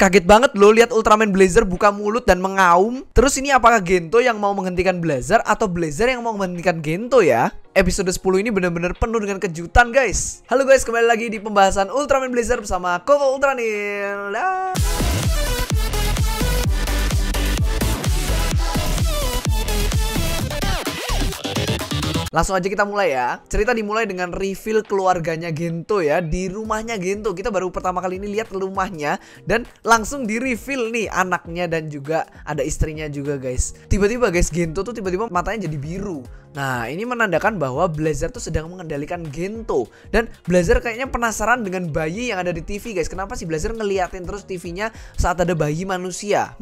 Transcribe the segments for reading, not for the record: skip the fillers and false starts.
Kaget banget loh lihat Ultraman Blazer buka mulut dan mengaum. Terus ini apakah Gento yang mau menghentikan Blazer atau Blazer yang mau menghentikan Gento ya? Episode 10 ini benar-benar penuh dengan kejutan guys. Halo guys, kembali lagi di pembahasan Ultraman Blazer bersama Koko Ultranil. Langsung aja kita mulai ya. Cerita dimulai dengan reveal keluarganya Gento ya. Di rumahnya Gento. Kita baru pertama kali ini lihat rumahnya. Dan langsung di reveal nih anaknya dan juga ada istrinya juga guys. Tiba-tiba guys, Gento tuh tiba-tiba matanya jadi biru. Nah ini menandakan bahwa Blazer tuh sedang mengendalikan Gento. Dan Blazer kayaknya penasaran dengan bayi yang ada di TV guys. Kenapa sih Blazer ngeliatin terus TV-nya saat ada bayi manusia?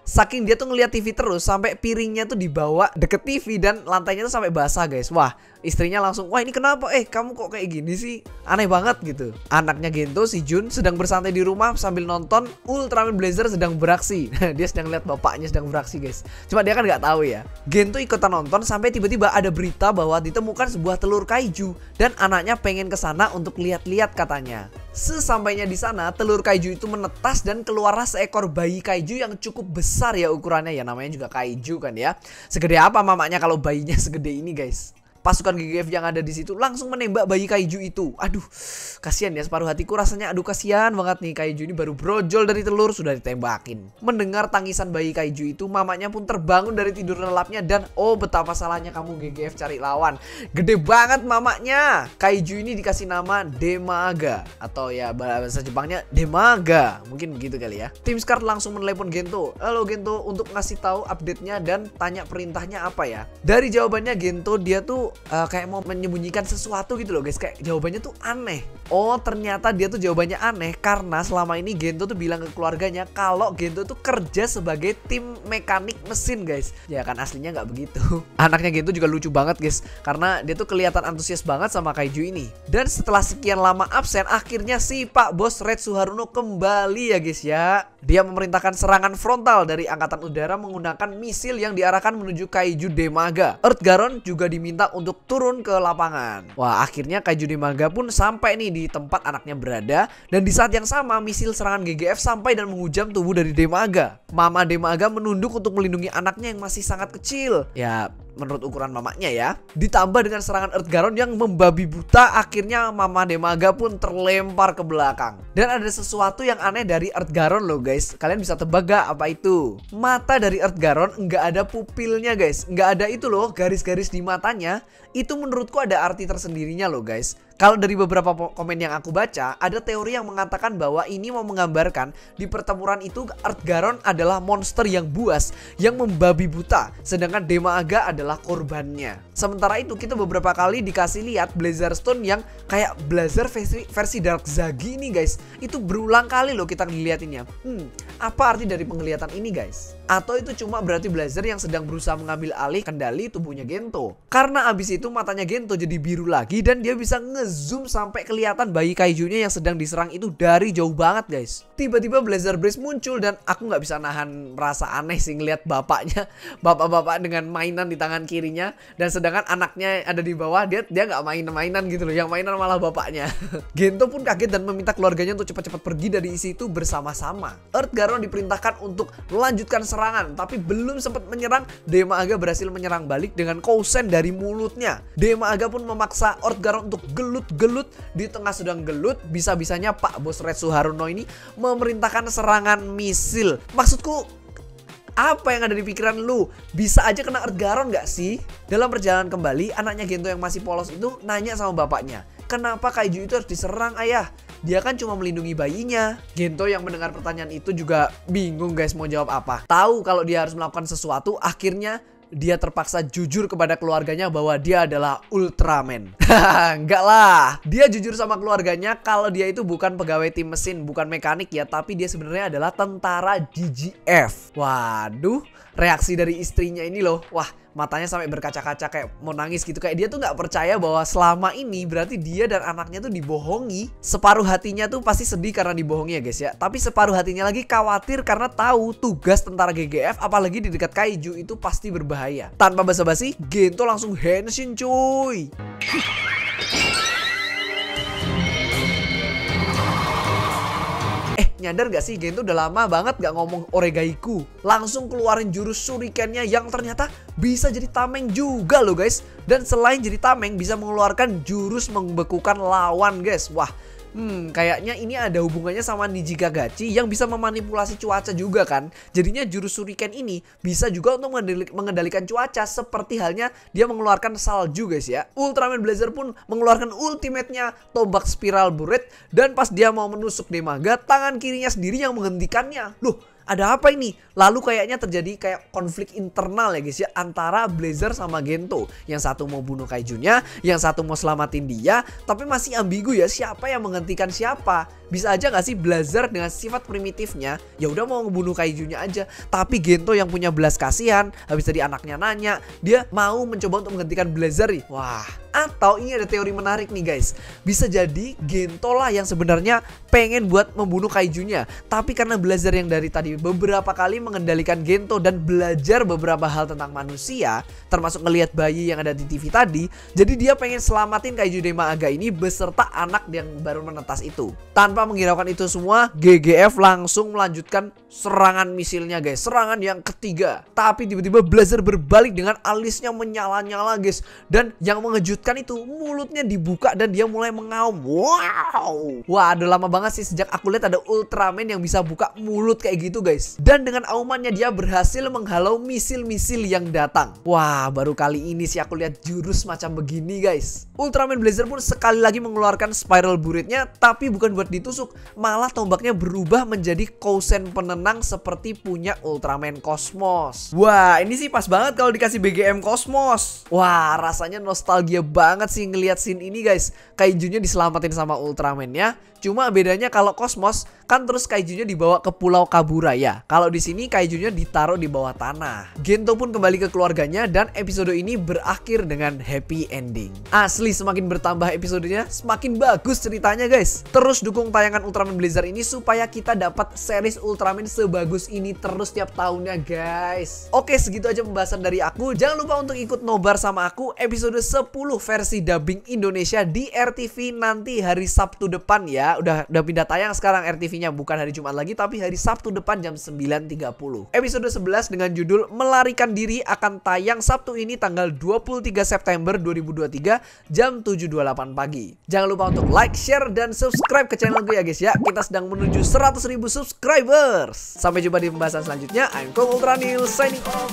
Saking dia tuh ngeliat TV terus sampai piringnya tuh dibawa deket TV dan lantainya tuh sampai basah guys. Wah, istrinya langsung, wah ini kenapa? Kamu kok kayak gini sih? Aneh banget gitu. Anaknya Gento, si Jun, sedang bersantai di rumah sambil nonton Ultraman Blazer sedang beraksi. Dia sedang lihat bapaknya sedang beraksi guys. Cuma dia kan nggak tahu ya. Gento ikutan nonton sampai tiba-tiba ada berita bahwa ditemukan sebuah telur kaiju dan anaknya pengen ke sana untuk lihat-lihat katanya. Sesampainya di sana, telur kaiju itu menetas dan keluarlah seekor bayi kaiju yang cukup besar ya ukurannya ya, namanya juga kaiju kan ya. Segede apa mamanya kalau bayinya segede ini guys. Pasukan GGF yang ada di situ langsung menembak bayi kaiju itu. Aduh, kasihan ya, separuh hatiku rasanya. Aduh, kasihan banget nih, kaiju ini baru brojol dari telur sudah ditembakin. Mendengar tangisan bayi kaiju itu, mamanya pun terbangun dari tidur lelapnya dan oh betapa salahnya kamu GGF cari lawan. Gede banget mamanya. Kaiju ini dikasih nama Demaga atau ya bahasa Jepangnya Demaga. Mungkin begitu kali ya. Tim Scar langsung menelepon Gento. Halo Gento, untuk ngasih tahu update-nya dan tanya perintahnya apa ya. Dari jawabannya Gento, dia tuh kayak mau menyembunyikan sesuatu gitu loh guys. Kayak jawabannya tuh aneh. Oh ternyata dia tuh jawabannya aneh karena selama ini Gento tuh bilang ke keluarganya kalau Gento tuh kerja sebagai tim mekanik mesin guys. Ya kan aslinya nggak begitu. Anaknya Gento juga lucu banget guys, karena dia tuh kelihatan antusias banget sama kaiju ini. Dan setelah sekian lama absen, akhirnya si Pak Bos Red Suharuno kembali ya guys ya. Dia memerintahkan serangan frontal dari angkatan udara menggunakan misil yang diarahkan menuju kaiju Demaga. Earth Garon juga diminta untuk turun ke lapangan. Wah, akhirnya kaiju Demaga pun sampai nih di tempat anaknya berada. Dan di saat yang sama, misil serangan GGF sampai dan menghujam tubuh dari Demaga. Mama Demaga menunduk untuk melindungi anaknya yang masih sangat kecil. Ya, menurut ukuran mamanya ya. Ditambah dengan serangan Earth Garon yang membabi buta, akhirnya Mama Demaga pun terlempar ke belakang. Dan ada sesuatu yang aneh dari Earth Garon loh guys. Kalian bisa tebak gak apa itu? Mata dari Earth Garon nggak ada pupilnya guys. Nggak ada itu loh, garis-garis di matanya. Itu menurutku ada arti tersendirinya loh guys. Kalau dari beberapa komen yang aku baca, ada teori yang mengatakan bahwa ini mau menggambarkan di pertempuran itu Earth Garon adalah monster yang buas, yang membabi buta, sedangkan Demaga adalah korbannya. Sementara itu kita beberapa kali dikasih lihat Blazer Stone yang kayak Blazer versi Dark Zagi ini guys. Itu berulang kali loh kita ngeliatinnya. Apa arti dari penglihatan ini guys? Atau itu cuma berarti Blazer yang sedang berusaha mengambil alih kendali tubuhnya Gento? Karena abis itu matanya Gento jadi biru lagi dan dia bisa ngezoom sampai kelihatan bayi kaijunya yang sedang diserang itu dari jauh banget guys. Tiba-tiba Blazer Breeze muncul dan aku nggak bisa nahan merasa aneh sih ngeliat bapaknya, bapak-bapak dengan mainan di tangan kirinya dan sedangkan anaknya ada di bawah, dia nggak mainan gitu loh, yang mainan malah bapaknya. Gento pun kaget dan meminta keluarganya untuk cepat-cepat pergi dari isi itu bersama-sama. Earth Garon diperintahkan untuk melanjutkan serangan, tapi belum sempat menyerang, Demaga berhasil menyerang balik dengan Kousen dari mulutnya. Demaga pun memaksa Earth Garon untuk gelut-gelut. Di tengah sedang gelut, bisa-bisanya Pak Bos Red Suharuno ini memerintahkan serangan misil. Maksudku, apa yang ada di pikiran lu? Bisa aja kena Earth Garon gak sih? Dalam perjalanan kembali, anaknya Gento yang masih polos itu nanya sama bapaknya, kenapa kaiju itu harus diserang ayah? Dia kan cuma melindungi bayinya. Gento yang mendengar pertanyaan itu juga bingung guys mau jawab apa. Tahu kalau dia harus melakukan sesuatu, akhirnya dia terpaksa jujur kepada keluarganya bahwa dia adalah Ultraman. Enggak lah. Dia jujur sama keluarganya kalau dia itu bukan pegawai tim mesin, bukan mekanik ya, tapi dia sebenarnya adalah tentara GGF. Waduh, reaksi dari istrinya ini loh. Wah, matanya sampai berkaca-kaca kayak mau nangis gitu. Kayak dia tuh nggak percaya bahwa selama ini berarti dia dan anaknya tuh dibohongi. Separuh hatinya tuh pasti sedih karena dibohongi ya guys ya. Tapi separuh hatinya lagi khawatir karena tahu tugas tentara GGF apalagi di dekat kaiju itu pasti berbahaya. Tanpa basa-basi, Gento langsung henshin cuy. Nyadar gak sih, Gento udah lama banget gak ngomong Oregaiku. Langsung keluarin jurus shurikennya yang ternyata bisa jadi tameng juga loh guys. Dan selain jadi tameng bisa mengeluarkan jurus membekukan lawan guys. Wah, kayaknya ini ada hubungannya sama Niji Kagachi yang bisa memanipulasi cuaca juga kan. Jadinya jurus shuriken ini bisa juga untuk mengendalikan cuaca, seperti halnya dia mengeluarkan salju guys ya. Ultraman Blazer pun mengeluarkan ultimate-nya tombak spiral buret, dan pas dia mau menusuk Demaga, tangan kirinya sendiri yang menghentikannya. Loh, ada apa ini? Lalu kayaknya terjadi kayak konflik internal ya guys ya, antara Blazer sama Gento. Yang satu mau bunuh Kaijunya, yang satu mau selamatin dia, tapi masih ambigu ya siapa yang menghentikan siapa. Bisa aja gak sih Blazer dengan sifat primitifnya ya udah mau ngebunuh Kaijunya aja, tapi Gento yang punya belas kasihan, habis tadi anaknya nanya, dia mau mencoba untuk menghentikan Blazer nih. Wah, atau ini ada teori menarik nih guys. Bisa jadi Gento lah yang sebenarnya pengen buat membunuh Kaijunya, tapi karena Blazer yang dari tadi beberapa kali mengendalikan Gento dan belajar beberapa hal tentang manusia, termasuk ngelihat bayi yang ada di TV tadi, jadi dia pengen selamatin Kaiju Demaga ini beserta anak yang baru menetas itu. Tanpa menghiraukan itu semua, GGF langsung melanjutkan serangan misilnya guys, serangan yang ketiga. Tapi tiba-tiba Blazer berbalik dengan alisnya menyala-nyala guys, dan yang mengejutkan itu mulutnya dibuka dan dia mulai mengaum. Wow, wah, udah lama banget sih sejak aku lihat ada Ultraman yang bisa buka mulut kayak gitu guys. Dan dengan aumannya dia berhasil menghalau misil-misil yang datang. Wah, baru kali ini sih aku lihat jurus macam begini guys. Ultraman Blazer pun sekali lagi mengeluarkan spiral buretnya, tapi bukan buat ditusuk, malah tombaknya berubah menjadi Kousen penenang seperti punya Ultraman Cosmos. Wah, ini sih pas banget kalau dikasih BGM Cosmos. Wah, rasanya nostalgia banget sih ngelihat scene ini guys. Kaijunya diselamatin sama Ultraman-nya. Cuma bedanya kalau Cosmos kan terus Kaijunya dibawa ke Pulau Kaburaya. Kalau di sini Kaijunya ditaruh di bawah tanah. Gento pun kembali ke keluarganya dan episode ini berakhir dengan happy ending. Asli semakin bertambah episodenya, semakin bagus ceritanya guys. Terus dukung tayangan Ultraman Blazer ini supaya kita dapat series Ultraman sebagus ini terus tiap tahunnya guys. Oke, segitu aja pembahasan dari aku. Jangan lupa untuk ikut nobar sama aku episode 10 versi dubbing Indonesia di RTV nanti hari Sabtu depan ya. Udah pindah tayang sekarang RTV-nya, bukan hari Jumat lagi tapi hari Sabtu depan jam 9.30. Episode 11 dengan judul Melarikan Diri akan tayang Sabtu ini tanggal 23 September 2023 jam 7.28 pagi. Jangan lupa untuk like, share, dan subscribe ke channel gue ya guys ya. Kita sedang menuju 100.000 subscribers. Sampai jumpa di pembahasan selanjutnya. I'm Kong Ultranil signing off.